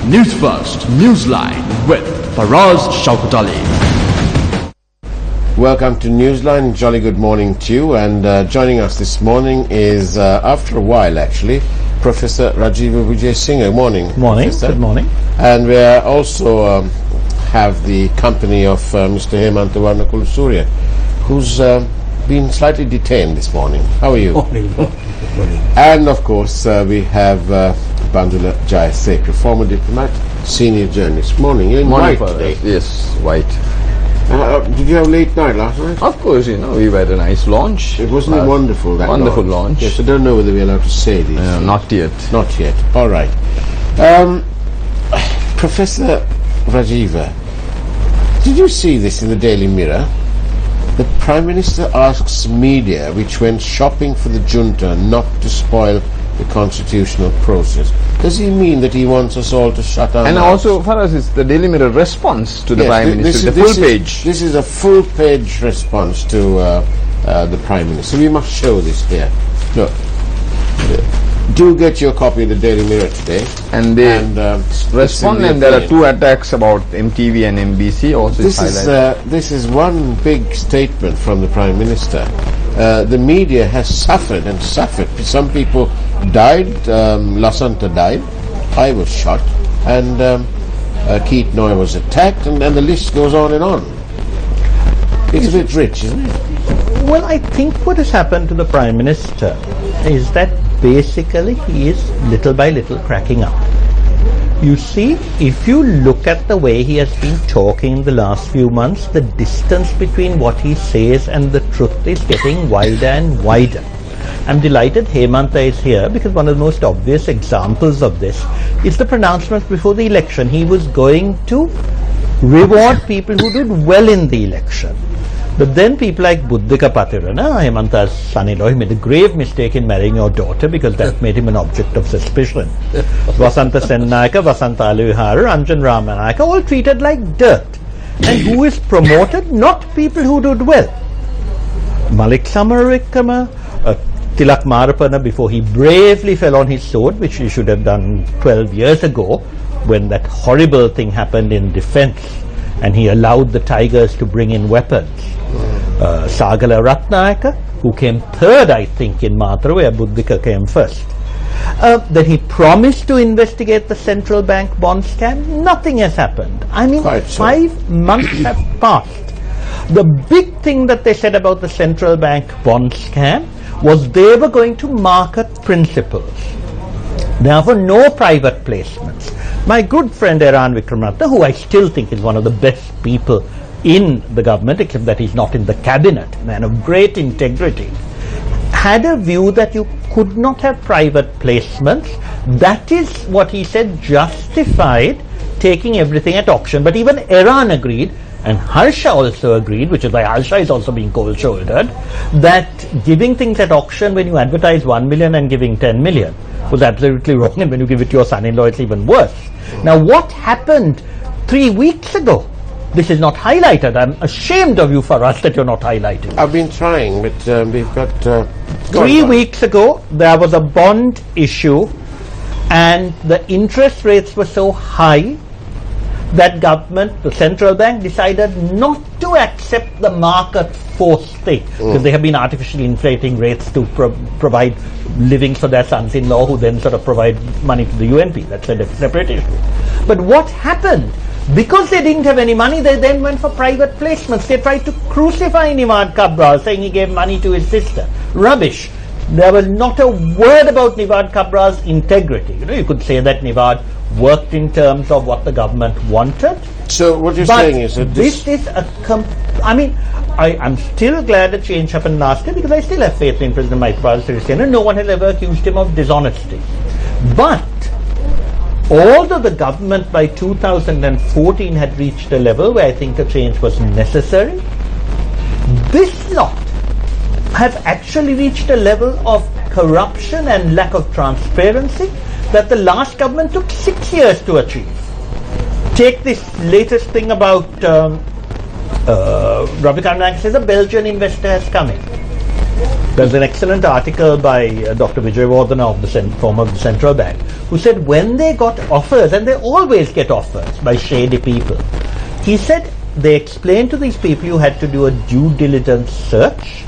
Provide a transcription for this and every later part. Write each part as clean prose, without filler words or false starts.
Newsfirst Newsline with Faraz Shaukat Ali. Welcome to Newsline. Jolly good morning to you. And joining us this morning is, after a while actually, Professor Rajiva Vijay Singh. Good morning. Morning. Professor. Good morning. And we also have the company of Mr. Hemanta Varnakulasuriya, who's been slightly detained this morning. How are you? Morning. And of course, we have Bandula Jayasekara, former diplomat, senior journalist. Morning. You're in white today. Yes, white. Did you have a late night last night? Of course, we had a nice launch. It wasn't wonderful, that wonderful launch. Yes, I don't know whether we're allowed to say these. Not yet. Not yet. All right. Professor Rajiva, did you see this in the Daily Mirror? The Prime Minister asks media which went shopping for the junta not to spoil the constitutional process. Does he mean that he wants us all to shut our And mouths? also, for us, it's the Daily Mirror response to the Yes, Prime Minister, the full page. This is a full-page response to the Prime Minister. We must show this here. Look. Do get your copy of the Daily Mirror today. And they respond, and there are two attacks about MTV and MBC also. This is one big statement from the Prime Minister. The media has suffered and suffered. Some people died. Lasanta died. I was shot. And Keith Noy was attacked. And the list goes on and on. It's a bit rich, isn't it? Well, I think what has happened to the Prime Minister is that basically he is little by little cracking up. You see, if you look at the way he has been talking in the last few months, the distance between what he says and the truth is getting wider and wider. I'm delighted Hemanta is here because one of the most obvious examples of this is the pronouncement before the election. He was going to reward people who did well in the election. But then people like Buddhika Patirana, Hemanta's son-in-law, he made a grave mistake in marrying your daughter because that made him an object of suspicion. Vasanta Sennaika, Vasanta Alivihara, Anjan Ramanaka, all treated like dirt. And who is promoted? Not people who did well. Malik Samaravikrama, Tilak Marapana, before he bravely fell on his sword, which he should have done 12 years ago, when that horrible thing happened in defense, and he allowed the tigers to bring in weapons. Sagala Ratnayaka, who came third, I think, in Matra, where Buddhika came first. Then he promised to investigate the central bank bond scam. Nothing has happened. I mean, 5 months have passed. The big thing that they said about the central bank bond scam was they were going to market principles. Therefore, no private placements. My good friend Eran Wickramaratne, who I still think is one of the best people in the government, except that he's not in the cabinet, man of great integrity, had a view that you could not have private placements. That is what he said justified taking everything at auction. But even Eran agreed, and Harsha also agreed, which is why Harsha is also being cold-shouldered, that giving things at auction when you advertise 1 million and giving 10 million was absolutely wrong, and when you give it to your son-in-law it's even worse. Now what happened 3 weeks ago? This is not highlighted. I'm ashamed of you, Faraz, that you're not highlighting. I've been trying, but we've got... 3 weeks ago there was a bond issue and the interest rates were so high that government, the central bank, decided not to accept the market force thing because they have been artificially inflating rates to provide living for their sons-in-law, who then sort of provide money to the UNP. That's a separate issue. But what happened? Because they didn't have any money, they then went for private placements. They tried to crucify Nivad Kabral, saying he gave money to his sister. Rubbish. There was not a word about Nivad Kabral's integrity. You could say that Nivad worked in terms of what the government wanted. So what you're saying is that this is a... I'm still glad a change happened last year because I still have faith in President Maithripala Sirisena. No one has ever accused him of dishonesty. But although the government by 2014 had reached a level where I think a change was necessary, this lot have actually reached a level of corruption and lack of transparency that the last government took 6 years to achieve. Take this latest thing about Ravi Karnak says a Belgian investor has come in. There's an excellent article by Dr. Vijayawardena of the former Central Bank, who said when they got offers, and they always get offers by shady people, he said they explained to these people you had to do a due diligence search.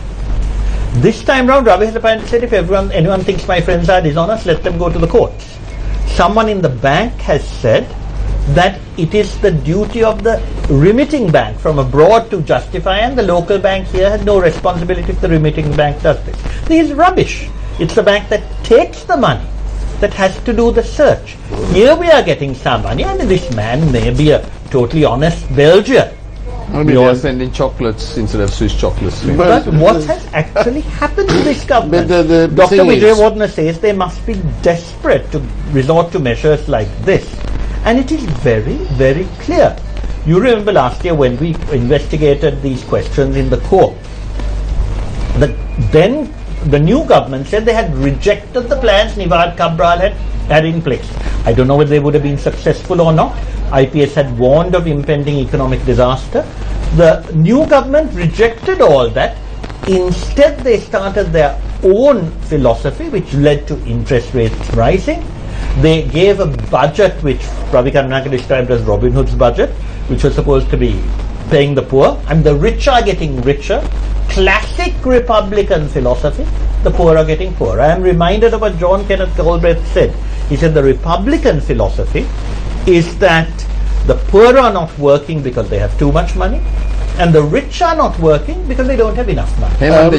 This time round, Ravi has apparently said if anyone thinks my friends are dishonest, let them go to the courts. Someone in the bank has said that it is the duty of the remitting bank from abroad to justify, and the local bank here has no responsibility if the remitting bank does this. This is rubbish. It's the bank that takes the money that has to do the search. Here we are getting some money, and this man may be a totally honest Belgian. Maybe they are sending chocolates instead of Swiss chocolates. But what has actually happened to this government? But Dr. Vijayawardena says they must be desperate to resort to measures like this. And it is very, very clear. You remember last year when we investigated these questions in the court, then the new government said they had rejected the plans Nivad Cabral had in place. I don't know whether they would have been successful or not. IPS had warned of impending economic disaster. The new government rejected all that. Instead, they started their own philosophy, which led to interest rates rising. They gave a budget which Ravi Karnaka described as Robin Hood's budget, which was supposed to be paying the poor, and the rich are getting richer. Classic Republican philosophy, the poor are getting poorer. I am reminded of what John Kenneth Galbraith said. He said the Republican philosophy is that the poor are not working because they have too much money, and the rich are not working because they don't have enough money. Thank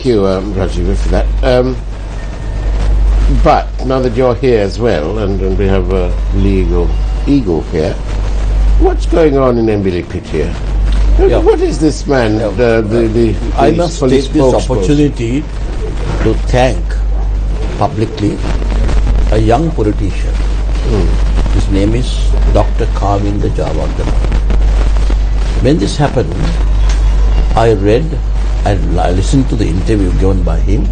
you, Rajiv, for that. But now that you're here as well, and we have a legal eagle here, what's going on in Mbilipitia? Yeah. What is this man? I must take this opportunity to thank publicly a young politician. His name is Dr. Kavinda Javardhana. When this happened, I read and I listened to the interview given by him.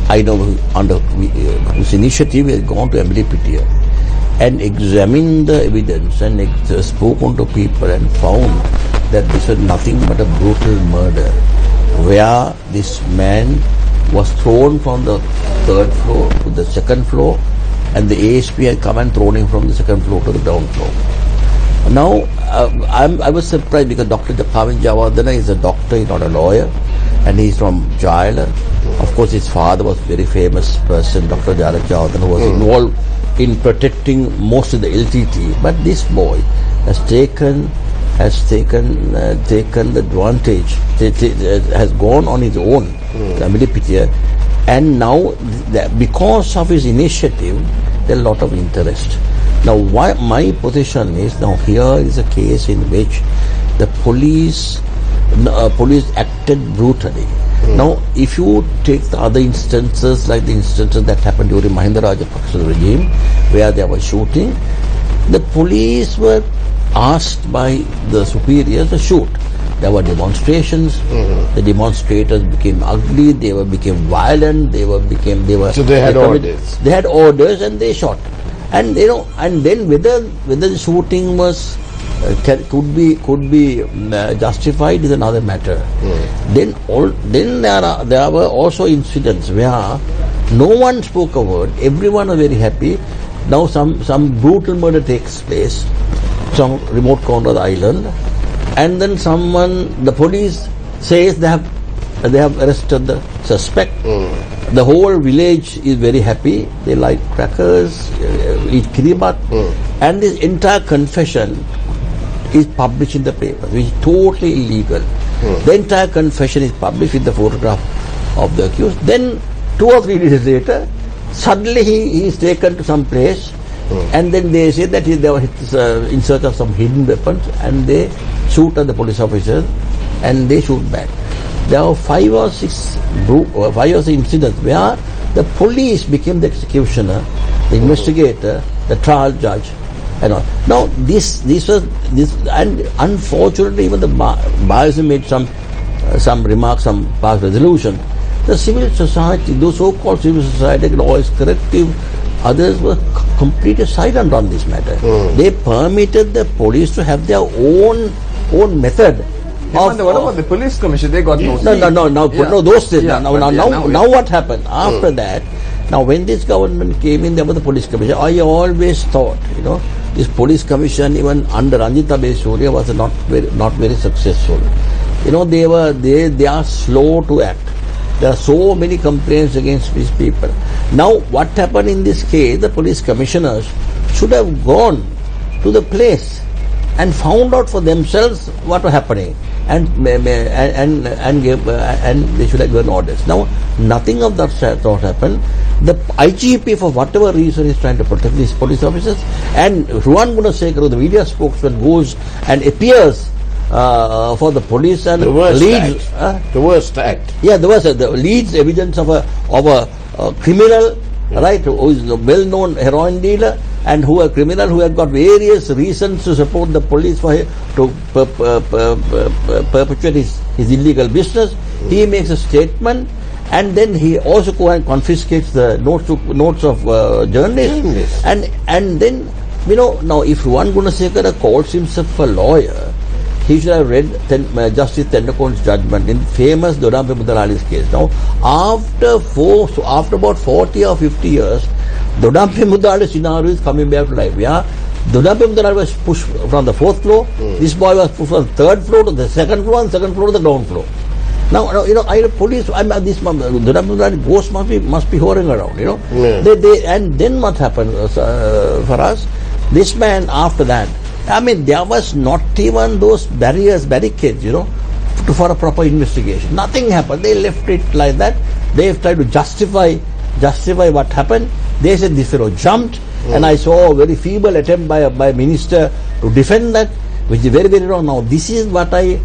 I know under his initiative, he has gone to Mbilipitia and examined the evidence and spoken to people and found that this was nothing but a brutal murder, where this man was thrown from the third floor to the second floor, and the ASP had come and thrown him from the second floor to the ground floor. Now, I was surprised because Dr. Kavinda Javardhana is a doctor, he's not a lawyer, and he's from Jaila. Of course, his father was a very famous person, Dr. Jaila Javardhana, who was involved in protecting most of the LTT. But this boy has taken the advantage, has gone on his own, and now because of his initiative, there is a lot of interest. Now, my position is, now here is a case in which the police acted brutally. Now, if you take the other instances, like the instances that happened during Mahinda Rajapaksa's regime, where there was shooting, the police were asked by the superiors to shoot. There were demonstrations. The demonstrators became ugly. They became violent. So they had orders. They had orders, and they shot. And and then whether the shooting was could be justified is another matter. Then there were also incidents where no one spoke a word. Everyone was very happy. Now some brutal murder takes place, some remote corner of the island, and then the police says they have arrested the suspect. The whole village is very happy. They light crackers, eat kiribat, and this entire confession is published in the paper, which is totally illegal. The entire confession is published with the photograph of the accused. Then 2 or 3 days later, suddenly he is taken to some place, and then they say that they were in search of some hidden weapons, and they shoot at the police officers, and they shoot back. There are 5 or 6 incidents where the police became the executioner, the investigator, the trial judge, and all. Now and unfortunately, even the bars made some remarks, some past resolution. The civil society, those so-called civil society, lawyers, corrective, others were completely silent on this matter. They permitted the police to have their own method What about the police commission? They got no No, those things. Yeah, Now what happened? After that, now when this government came in, there was the police commission. I always thought, this police commission, even under Ranjita Surya, was not very successful. They are slow to act. There are so many complaints against these people. Now, what happened in this case? The police commissioners should have gone to the place and found out for themselves what was happening, and they should have given orders. Now, nothing of that sort happened. The IGP, for whatever reason, is trying to protect these police officers, and Ruwan Gunasekara, the media spokesman, goes and appears for the police and the worst leads act. The worst act. Yeah, the leads evidence of a criminal, right, who is a well-known heroin dealer, and who a criminal who has got various reasons to support the police for him to perpetuate his illegal business. He makes a statement, and then he also confiscates the notes of journalists. And then, now if Ruwan Gunasekara calls himself a lawyer, he should have read Justice Tendakon's judgment in famous Dodampe Mudalali's case. Now, after about 40 or 50 years, Dodampe Mudali scenario is coming back to life. Yeah, Dodampe Mudalali was pushed from the 4th floor. This boy was pushed from the 3rd floor to the 2nd floor, and 2nd floor to the ground floor. Now, police. This Dodampe Mudalali ghost must be hovering around. And then what happened for us? This man, after that, there was not even those barricades, for a proper investigation. Nothing happened. They left it like that. They tried to justify what happened. They said this fellow jumped, and I saw a very feeble attempt by a minister to defend that, which is very, very wrong. Now, this is what I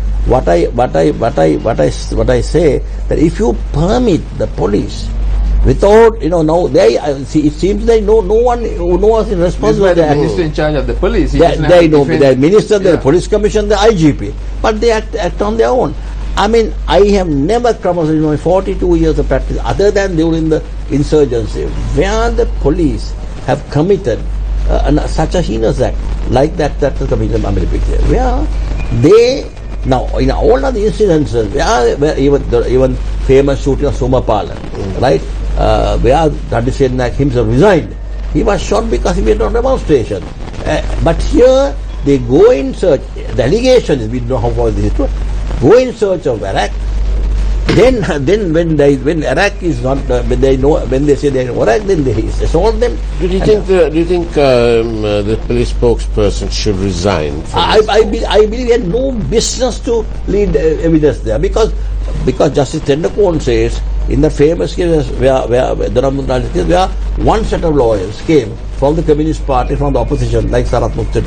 say, that if you permit the police without, now it seems that no one who knows is responsible. The minister in charge of the police. They know the minister, the police commission, the IGP, but they act on their own. I have never come across in my 42 years of practice, other than during the insurgency, where the police have committed such a heinous act like that the commission where they. Now, in all of the incidences, where even famous shooting of Somapala, right, where Radhishen Naik himself resigned, he was shot because he went on demonstration. But here, they go in search, the allegation is, we don't know how far this is true, go in search of Iraq. Then when Iraq is not, when they say they are Iraq, then they assault them. Do you think the police spokesperson should resign? I believe he had no business to lead evidence there, because Justice Tendakon says in the famous case where one set of lawyers came from the Communist Party, from the opposition, like Sarat Mukti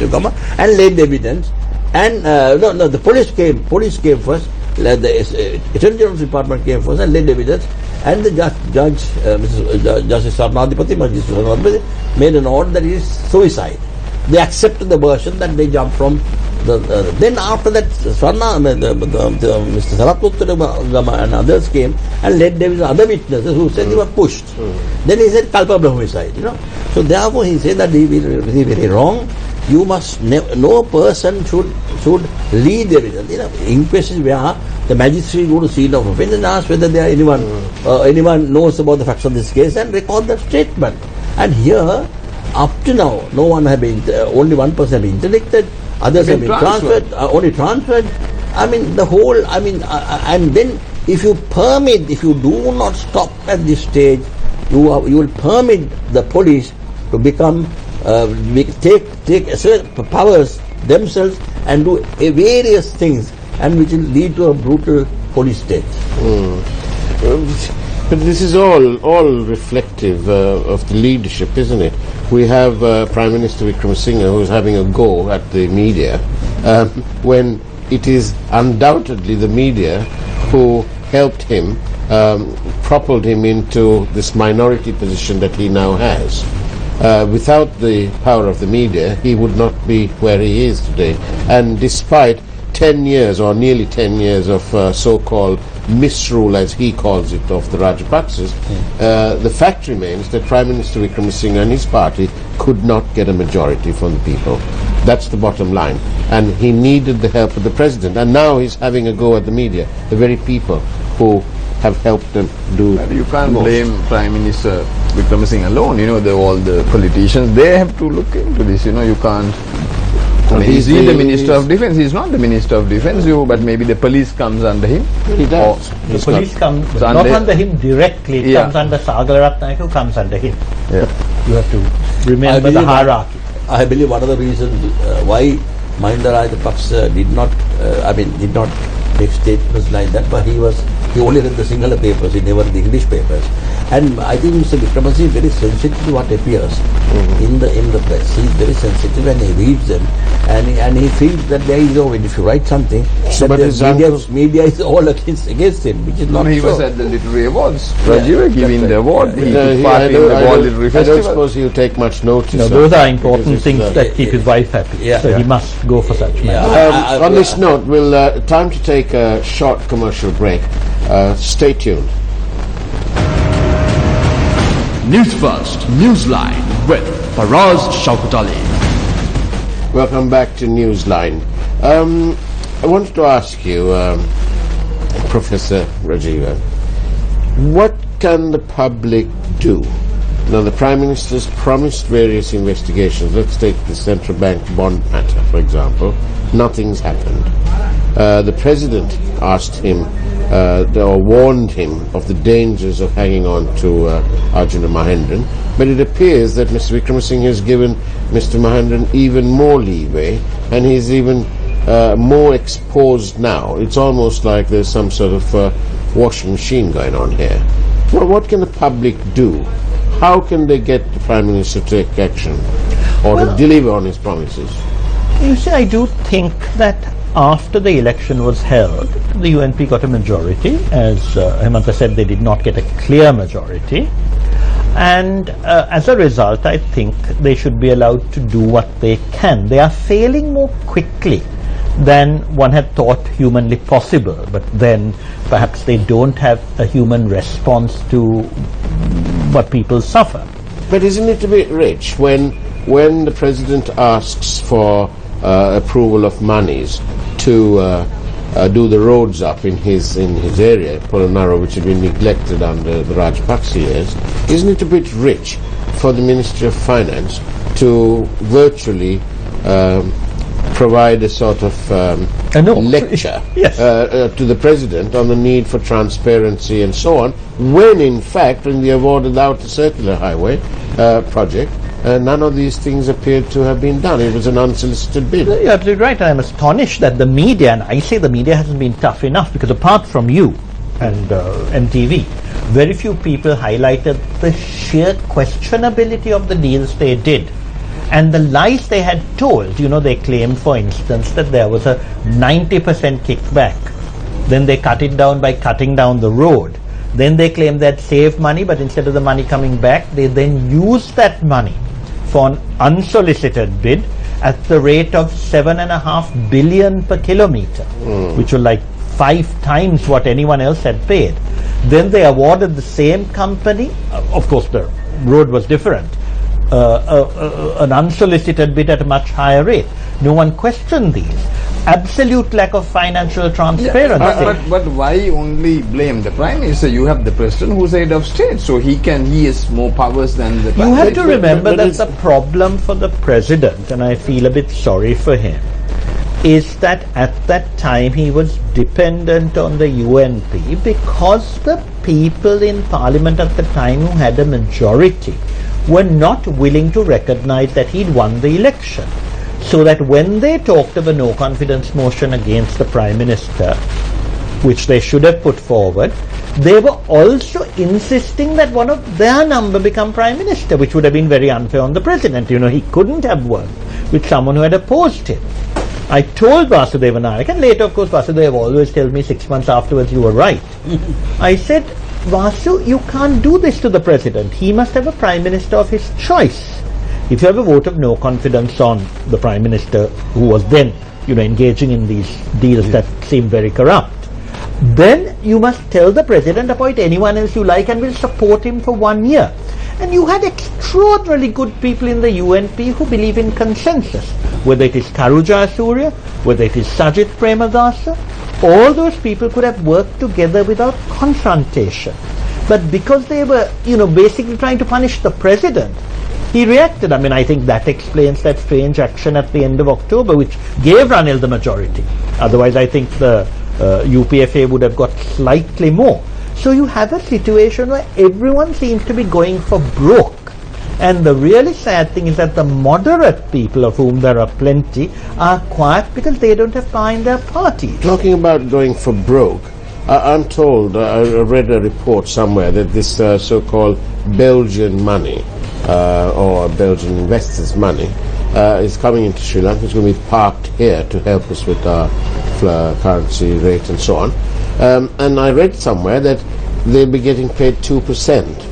and laid evidence, and the police came first. The Attorney General's Department came first and laid evidence, and the Justice Sarnadipati made an order that it is suicide. They accepted the version that they jumped from the. Then after that, Mr. Sarat and others came and laid evidence, other witnesses who said they were pushed. Then he said culpable homicide. So therefore he said that he is very wrong. You must no person should lead the evidence. Inquest is where the magistrate go to scene of offence and ask whether there anyone knows about the facts of this case and record the statement. And here, up to now, no one have been. Only one person have been interdicted. Others have been transferred. Only transferred. The whole. And then if you do not stop at this stage, you will permit the police to become. Take powers themselves and do various things, and which will lead to a brutal police state. But this is all reflective of the leadership, isn't it? We have Prime Minister Wickremesinghe who's having a go at the media when it is undoubtedly the media who helped him, propelled him into this minority position that he now has. Without the power of the media, he would not be where he is today. And despite 10 years or nearly 10 years of so-called misrule, as he calls it, of the Rajapaksas, the fact remains that Prime Minister Wickremesinghe and his party could not get a majority from the people. That's the bottom line. And he needed the help of the president. And now he's having a go at the media, the very people who have helped them do. But you can't blame Prime Minister Wickremesinghe alone. All the politicians, they have to look into this. You can't. He's the Minister of Defence. He's not the Minister of Defence, but maybe the police comes under him. He does. The police comes not under him directly. It comes under Sagararatnake, who comes under him. Yeah. You have to remember the hierarchy. I believe one of the reasons why Mahinda Rajapaksa did not make statements like that, but he only read the Sinhala papers, he never read the English papers. And I think Mr. Wickremesinghe is very sensitive to what appears in the press. He is very sensitive and he reads them, and he feels that there is no way. If you write something, So, that but his the media is all against him, which is not He so. was at the Literary Awards. Rajiv giving the award. He took part in the World Literary I don't Festival. suppose he'll take much notice. No, of those that are important because things it's, that keep his wife happy. Yeah. So he must go for such matters. On this note, we'll time to take a short commercial break. Stay tuned. Newsfirst Newsline with Faraz Shaukat Ali. Welcome back to Newsline. I wanted to ask you, Professor Rajiva, what can the public do? Now, the Prime Minister's promised various investigations. Let's take the central bank bond matter, for example. Nothing's happened. The President asked him, or warned him of the dangers of hanging on to Arjuna Mahendran, but it appears that Mr. Wickremesinghe has given Mr. Mahendran even more leeway, and he's even more exposed now. It's almost like there's some sort of washing machine going on here. Well, what can the public do? How can they get the Prime Minister to take action or to deliver on his promises? You see, I do think that after the election was held, the UNP got a majority. As Hemanta said, they did not get a clear majority. And as a result, I think they should be allowed to do what they can. They are failing more quickly than one had thought humanly possible, but then perhaps they don't have a human response to what people suffer. But isn't it a bit rich when the President asks for approval of monies to do the roads up in his area, Polonnaruwa, which had been neglected under the Rajapaksa years? Isn't it a bit rich for the Ministry of Finance to virtually provide a sort of lecture Yes. to the President on the need for transparency and so on, when in fact in the awarded Outer Circular Highway project, none of these things appeared to have been done. It was an unsolicited bid. You're absolutely right. I am astonished that the media, and I say the media hasn't been tough enough, because apart from you and MTV, very few people highlighted the sheer questionability of the deals they did and the lies they had told. They claimed, for instance, that there was a 90% kickback. Then they cut it down by cutting down the road. Then they claimed they'd saved money, but instead of the money coming back, they then used that money for an unsolicited bid at the rate of 7.5 billion per kilometer, which was like 5 times what anyone else had paid. Then they awarded the same company, of course the road was different, an unsolicited bid at a much higher rate. No one questioned these. Absolute lack of financial transparency. But why only blame the Prime Minister? You have the President who's head of state, so he has more powers than the Prime You have Minister. to remember that the problem for the President, and I feel a bit sorry for him, is that at that time he was dependent on the UNP because the people in Parliament at the time who had a majority were not willing to recognize that he'd won the election. So that when they talked of a no confidence motion against the Prime Minister, which they should have put forward, they were also insisting that one of their number become Prime Minister, which would have been very unfair on the President. He couldn't have worked with someone who had opposed him. I told Vasudeva Naik, and later of course Vasudeva always tells me 6 months afterwards, you were right. I said, Vasu, you can't do this to the President. He must have a Prime Minister of his choice. If you have a vote of no confidence on the Prime Minister, who was then engaging in these deals that seem very corrupt, then you must tell the president, appoint anyone else you like and we'll support him for 1 year. And you had extraordinarily good people in the UNP who believe in consensus, whether it is Karuja Surya, whether it is Sajid Premadasa. All those people could have worked together without confrontation. But because they were, basically trying to punish the president, he reacted. I mean, I think that explains that strange action at the end of October, which gave Ranil the majority. Otherwise, I think the UPFA would have got slightly more. So you have a situation where everyone seems to be going for broke. And the really sad thing is that the moderate people, of whom there are plenty, are quiet because they don't have power in their parties. Talking about going for broke, I'm told, I read a report somewhere that this so-called Belgian money, or Belgian investors' money, is coming into Sri Lanka. It's going to be parked here to help us with our currency rate and so on. And I read somewhere that they'll be getting paid 2%.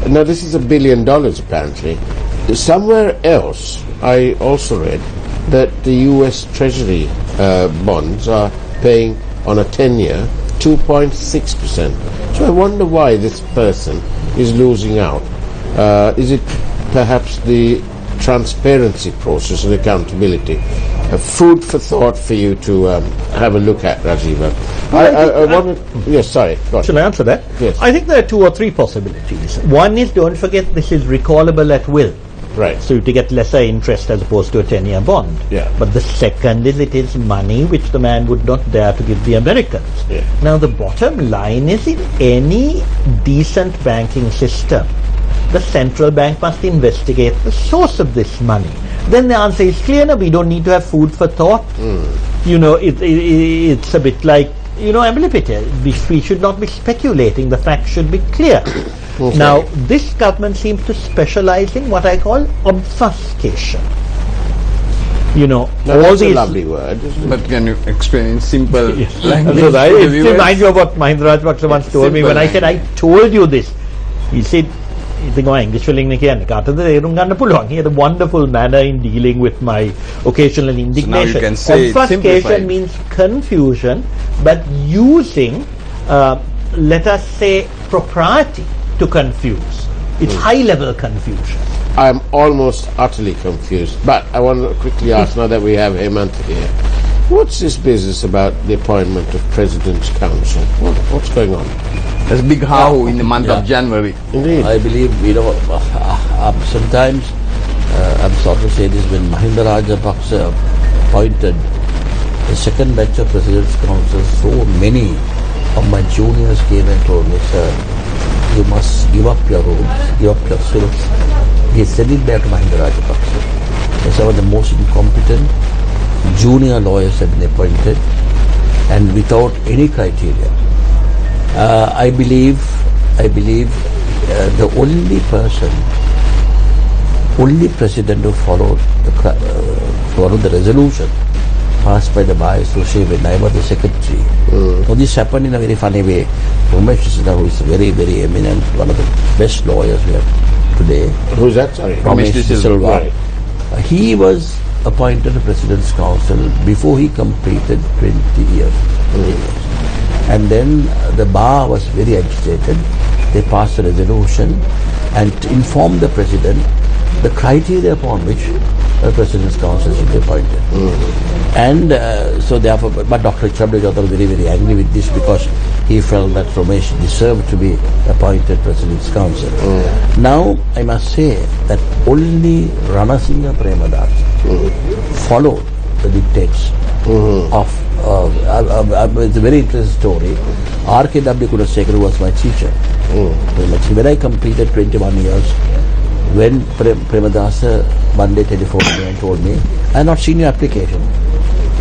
Now this is $1 billion apparently. Somewhere else I also read that the US Treasury bonds are paying on a 10-year 2.6%. So I wonder why this person is losing out. Is it perhaps the transparency process and accountability? Food for thought for you to have a look at, Rajiva. I wanted... Yes, sorry. Go on. Shall I answer that? Yes. I think there are 2 or 3 possibilities. One is, don't forget, this is recallable at will. Right. So to get lesser interest as opposed to a 10-year bond. Yeah. But the second is, it is money which the man would not dare to give the Americans. Yeah. Now the bottom line is, in any decent banking system, the central bank must investigate the source of this money. Then the answer is clear. No, we don't need to have food for thought. It's a bit like, we should not be speculating. The facts should be clear. Okay. Now, this government seems to specialize in what I call obfuscation. Now, all that's these... a lovely word, isn't it? But can you explain in simple language? Because to the it viewers? reminds you of what Mahinda Rajapaksa once told me when I said, I told you this. He said, he had a wonderful manner in dealing with my occasional indignation. So now you can say it obfuscation simplified. means confusion, but using, let us say, propriety to confuse. It's high-level confusion. I'm almost utterly confused. But I want to quickly ask, now that we have Hemant here, what's this business about the appointment of President's Council? What's going on? There's a big how in the month of January. Indeed. I believe, sometimes, I'm sorry to say this, when Mahinda Rajapaksa appointed the second batch of President's Council, so many of my juniors came and told me, sir, you must give up your robes, give up your silks. He sent it back to Mahinda Rajapaksa. They some of the most incompetent junior lawyers have been appointed, and without any criteria. I believe the only president who followed the resolution passed by the Bar Association when I was the secretary. So this happened in a very funny way. Ramesh Krishna, who is very, very eminent, one of the best lawyers we have today. Who's that? Sorry. Ramesh De Silva. Right. He was appointed to President's Council before he completed 20 years. And then the Bar was very agitated. They passed a resolution and informed the President the criteria upon which the President's Council should be appointed. And so therefore, but Dr. Chabdejota was very, very angry with this because he felt that Ramesh deserved to be appointed President's Council. Now, I must say that only Ranasinghe Premadasa followed the dictates of it's a very interesting story. R.K.W. Kunasekar was my teacher. When I completed 21 years, when Premadasa one day telephoned me and told me, I have not seen your application.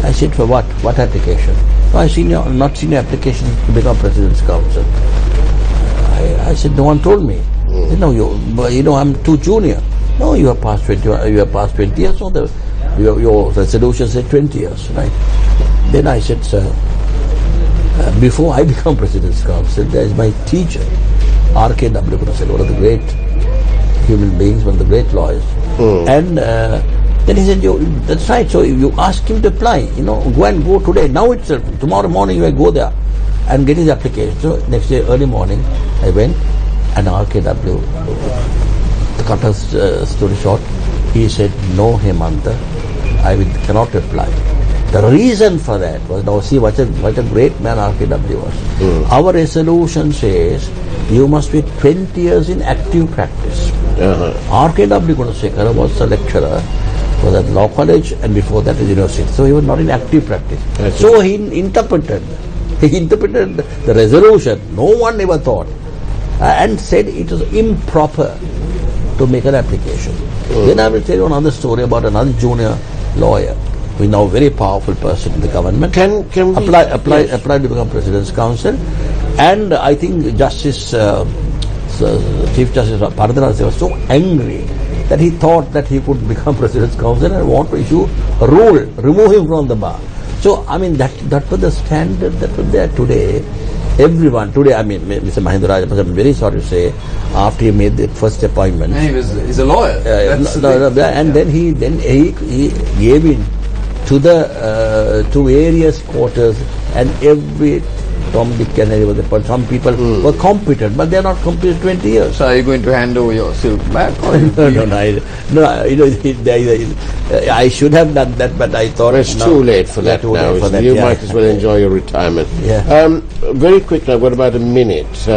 I said, for what? What application? No, I have not seen your application to become President's Council. I said, no one told me. No, I'm too junior. No, you have passed 20 years. So your resolution said 20 years, right? Then I said, sir, before I become President's Council, there is my teacher, R.K.W. Kunasekar, one of the great human beings, one of the great lawyers. And Then he said, that's right, so you ask him to apply, go today, now itself, tomorrow morning you will go there and get his application. So next day early morning I went, and RKW, to cut a story short, he said, no Hemanta, cannot apply. The reason for that was, now see what a great man RKW was. Our resolution says you must be 20 years in active practice. RKW Gunasekara was a lecturer, was at law college, and before that at university. So he was not in active practice. So he interpreted the resolution. No one ever thought, and said it was improper to make an application. Then I will tell you another story about another junior lawyer, who is now a very powerful person in the government. Can we apply to become President's Counsel, and I think Chief Justice Paradharan was so angry that he thought that he could become President's Counsel and want to issue a rule, remove him from the bar. So I mean that was the standard that was there today. Everyone today, I mean, Mr. Mahendra Rajapaksa, I'm very sorry to say, after he made the first appointment, he's a lawyer. And then he gave in to various quarters, and every Tom, Dick, and Harry was there. Some people were competent, but they are not competent 20 years. So are you going to hand over your silk back? I should have done that, but I thought it's too late for that now. You might as well enjoy your retirement. Very quickly, I've got about a minute.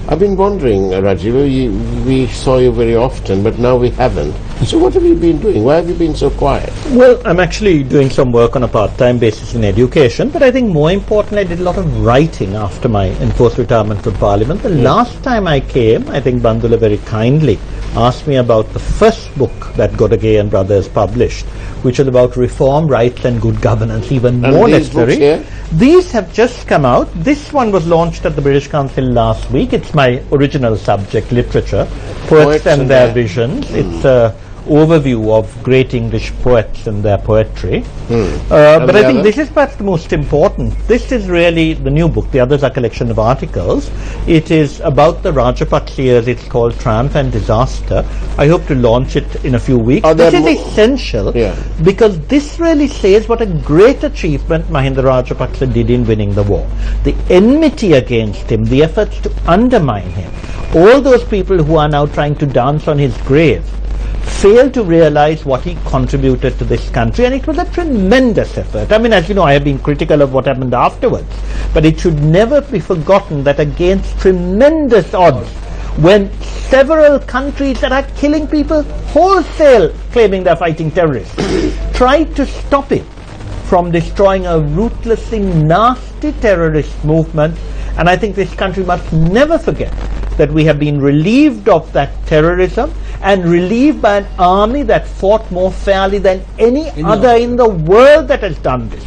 I've been wondering, Rajiv, we saw you very often, but now we haven't. So what have you been doing? Why have you been so quiet? Well, I'm actually doing some work on a part-time basis in education, but I think more importantly, I did a lot of writing after my enforced retirement from Parliament. The last time I came, I think Bandula very kindly asked me about the first book that Godage and Brothers published, which is about reform, rights and good governance, even more necessary. These have just come out. This one was launched at the British Council last week. It's my original subject, literature, poets and their visions. It's a overview of great English poets and their poetry. But I think this is perhaps the most important. This is really the new book. The others are a collection of articles. It is about the Rajapaksa years. It's called Triumph and Disaster. I hope to launch it in a few weeks. This is essential because this really says what a great achievement Mahinda Rajapaksa did in winning the war. The enmity against him, the efforts to undermine him, all those people who are now trying to dance on his grave failed to realize what he contributed to this country, and it was a tremendous effort. I mean, as you know, I have been critical of what happened afterwards, but it should never be forgotten that against tremendous odds, when several countries that are killing people wholesale, claiming they're fighting terrorists, tried to stop it from destroying a ruthlessly nasty terrorist movement. And I think this country must never forget that we have been relieved of that terrorism and relieved by an army that fought more fairly than any other in the world that has done this.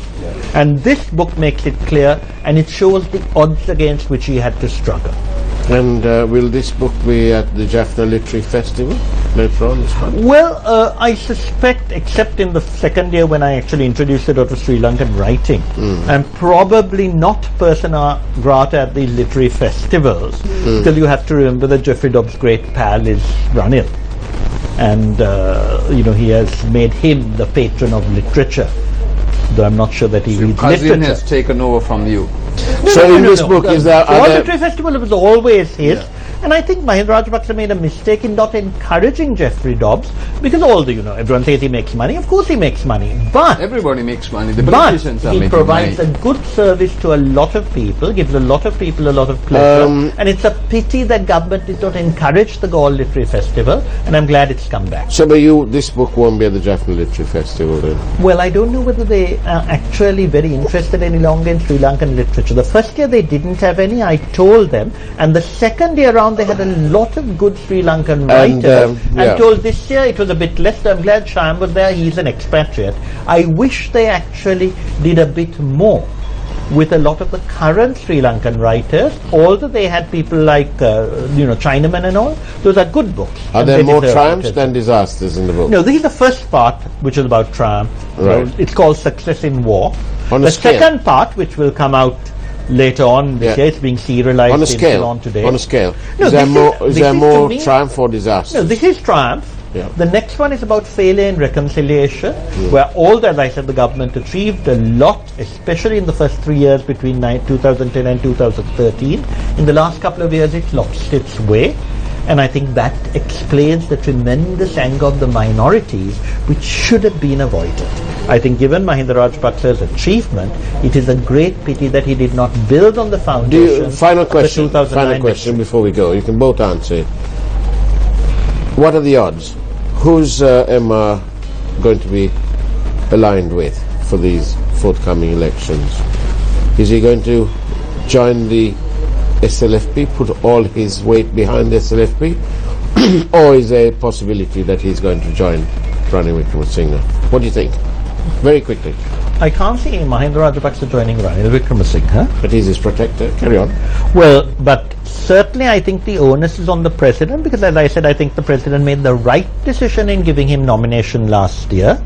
And this book makes it clear, and it shows the odds against which he had to struggle. And will this book be at the Jaffna Literary Festival later on this month? Well, I suspect, except in the second year when I actually introduced it to Sri Lankan writing, and probably not persona grata at the literary festivals, till you have to remember that Geoffrey Dobbs' great pal is Ranil. And, he has made him the patron of literature, though I'm not sure that he reads literature. Has taken over from you. So in this book, is there the Literary Festival was always his, and I think Mahinda Rajapaksa made a mistake in not encouraging Geoffrey Dobbs, because everyone says he makes money. Of course he makes money, but everybody makes money. The politicians are he provides a good service to a lot of people, gives a lot of people a lot of pleasure, and it's a pity that government did not encourage the Galle Literary Festival, and I'm glad it's come back. So, this book won't be at the Jaffna Literary Festival then? Well, I don't know whether they are actually very interested any longer in Sri Lankan literature. The first year they didn't have any, I told them, and the second year around they had a lot of good Sri Lankan writers. I'm told this year it was a bit less, so I'm glad Shyam was there, he's an expatriate. I wish they actually did a bit more with a lot of the current Sri Lankan writers, although they had people like, Chinaman and all. Those are good books. Are there more triumphs than disasters in the book? No, this is the first part, which is about triumph. Right. It's called Success in War. The second part, which will come out later on this year, it's being serialized on a scale. Today. On a scale. No, is there more triumph or disaster? No, this is triumph. Yeah. The next one is about failure in reconciliation, where although, as I said, the government achieved a lot, especially in the first 3 years between 2010 and 2013. In the last couple of years, it's lost its way. And I think that explains the tremendous anger of the minorities, which should have been avoided. I think given Mahinda Rajapaksa's achievement, it is a great pity that he did not build on the foundation. Final question before we go. You can both answer it. What are the odds? Who's Emma going to be aligned with for these forthcoming elections? Is he going to join the SLFP, put all his weight behind the SLFP, or is there a possibility that he's going to join Ranil Wickremesinghe? What do you think? Very quickly. I can't see Mahinda Rajapaksa joining Ranil Wickremesinghe. But he's his protector. Carry on. Well, but certainly I think the onus is on the president, because as I said, I think the president made the right decision in giving him nomination last year.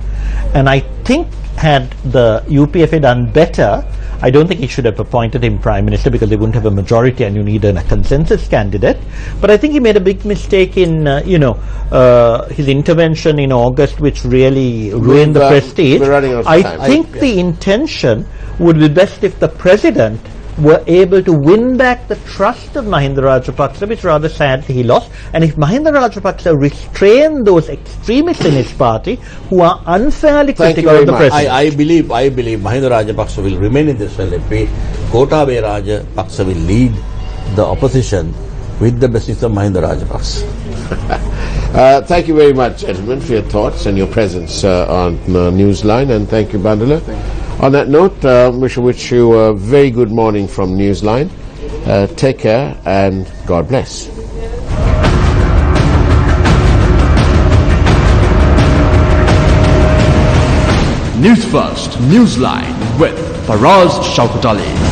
And I think had the UPFA done better, I don't think he should have appointed him Prime Minister, because they wouldn't have a majority and you need a consensus candidate. But I think he made a big mistake in, his intervention in August, which really ruined the prestige. We're running out of time. I think the intention would be best if the president were able to win back the trust of Mahinda Rajapaksa, which rather sadly he lost. And if Mahinda Rajapaksa restrained those extremists in his party who are unfairly critical of the president. I believe Mahinda Rajapaksa will remain in the SLFP. Gotabaya Rajapaksa will lead the opposition with the basis of Mahinda Rajapaksa. Thank you very much, gentlemen, for your thoughts and your presence on Newsline, and thank you, Bandula. On that note, we shall wish you a very good morning from Newsline. Take care and God bless. Newsfirst Newsline with Faraz Shaukat Ali.